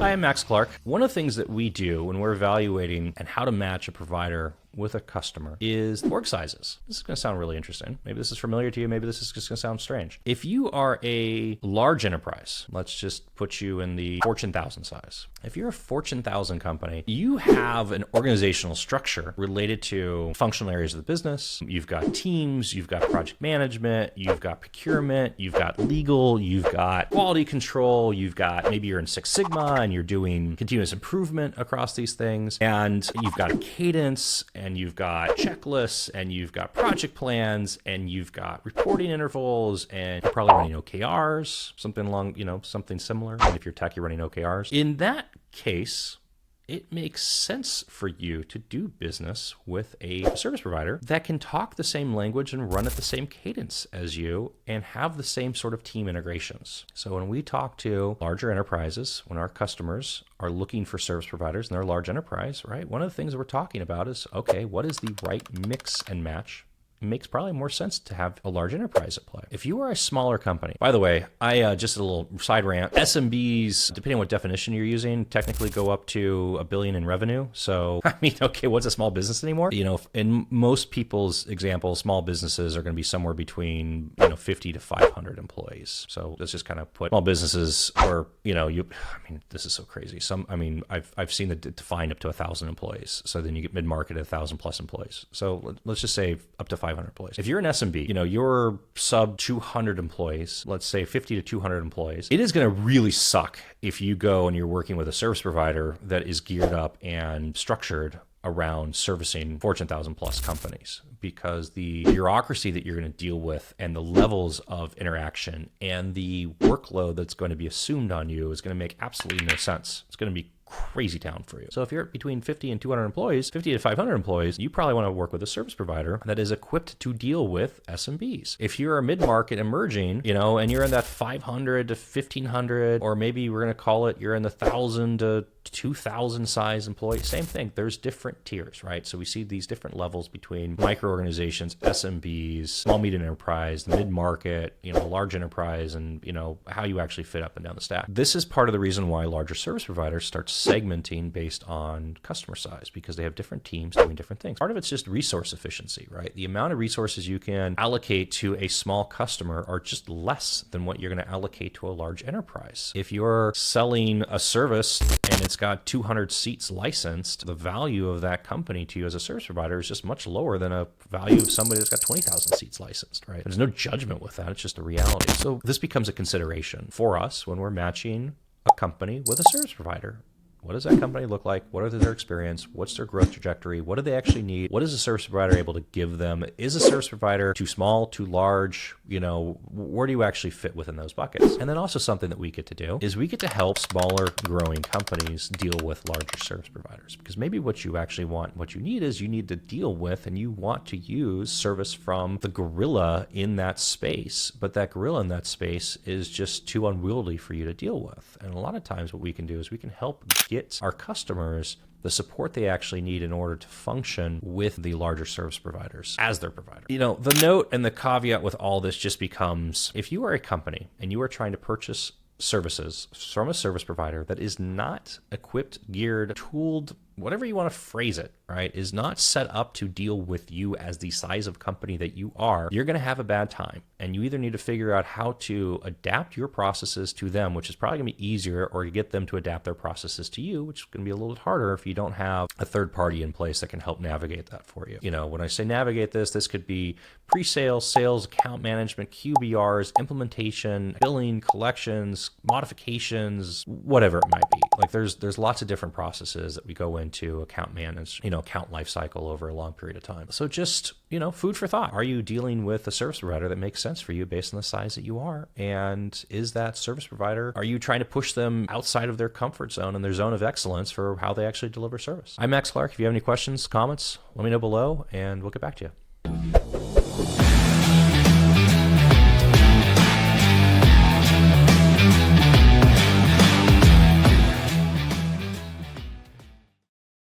Hi, I'm Max Clark. One of the things that we do when we're evaluating and how to match a provider with a customer is org sizes. This is going to sound really interesting. Maybe this is familiar to you. Maybe this is just going to sound strange. If you are a large enterprise, let's just put you in the Fortune 1000 size. If you're a Fortune 1000 company, you have an organizational structure related to functional areas of the business. You've got teams, you've got project management, you've got procurement, you've got legal, you've got quality control, you've got, maybe you're in Six Sigma and you're doing continuous improvement across these things, and you've got a cadence, and you've got checklists, and you've got project plans, and you've got reporting intervals, and you're probably running OKRs, something along, something similar. And if you're tech, you're running OKRs. In that case, it makes sense for you to do business with a service provider that can talk the same language and run at the same cadence as you and have the same sort of team integrations. So when we talk to larger enterprises, when our customers are looking for service providers and they're a large enterprise, right? One of the things that we're talking about is, okay, what is the right mix and match? It makes probably more sense to have a large enterprise at play. If you are a smaller company, by the way, just a little side rant, SMBs, depending on what definition you're using, technically go up to $1 billion in revenue. So, okay, what's a small business anymore? In most people's examples, small businesses are going to be somewhere between, 50 to 500 employees. So let's just kind of put small businesses where, this is so crazy. I've seen the defined up to 1,000 employees. So then you get mid-market at 1,000 plus employees. So let's just say up to 500 employees. If you're an SMB, you're sub 200 employees, let's say 50 to 200 employees, it is going to really suck if you go and you're working with a service provider that is geared up and structured around servicing Fortune 1000 plus companies, because the bureaucracy that you're going to deal with and the levels of interaction and the workload that's going to be assumed on you is going to make absolutely no sense. It's going to be crazy town for you. So if you're between 50 and 200 employees, 50 to 500 employees, you probably want to work with a service provider that is equipped to deal with SMBs. If you're a mid-market emerging, and you're in that 500 to 1500, or maybe we're going to call it, you're in the 1,000 to 2,000 size employee, same thing. There's different tiers, right? So we see these different levels between micro organizations, SMBs, small medium enterprise, mid-market, large enterprise, and how you actually fit up and down the stack. This is part of the reason why larger service providers start segmenting based on customer size, because they have different teams doing different things. Part of it's just resource efficiency, right? The amount of resources you can allocate to a small customer are just less than what you're going to allocate to a large enterprise. If you're selling a service and it's got 200 seats licensed, the value of that company to you as a service provider is just much lower than a value of somebody that's got 20,000 seats licensed, right? There's no judgment with that. It's just a reality. So this becomes a consideration for us when we're matching a company with a service provider. What does that company look like? What are their experience? What's their growth trajectory? What do they actually need? What is a service provider able to give them? Is a service provider too small, too large? Where do you actually fit within those buckets? And then also something that we get to do is we get to help smaller growing companies deal with larger service providers, because maybe what you actually want, what you need is you need to deal with and you want to use service from the gorilla in that space, but that gorilla in that space is just too unwieldy for you to deal with. And a lot of times what we can do is we can help get our customers the support they actually need in order to function with the larger service providers as their provider. The note and the caveat with all this just becomes, if you are a company and you are trying to purchase services from a service provider that is not equipped, geared, tooled, whatever you want to phrase it, right, is not set up to deal with you as the size of company that you are, you're going to have a bad time. And you either need to figure out how to adapt your processes to them, which is probably going to be easier, or you get them to adapt their processes to you, which is going to be a little bit harder if you don't have a third party in place that can help navigate that for you. When I say navigate this could be pre-sales, sales, account management, QBRs, implementation, billing, collections, modifications, whatever it might be. Like there's lots of different processes that we go into account manage, account lifecycle over a long period of time. So just, food for thought. Are you dealing with a service provider that makes sense for you based on the size that you are? And is that service provider, are you trying to push them outside of their comfort zone and their zone of excellence for how they actually deliver service? I'm Max Clark. If you have any questions, comments, let me know below and we'll get back to you.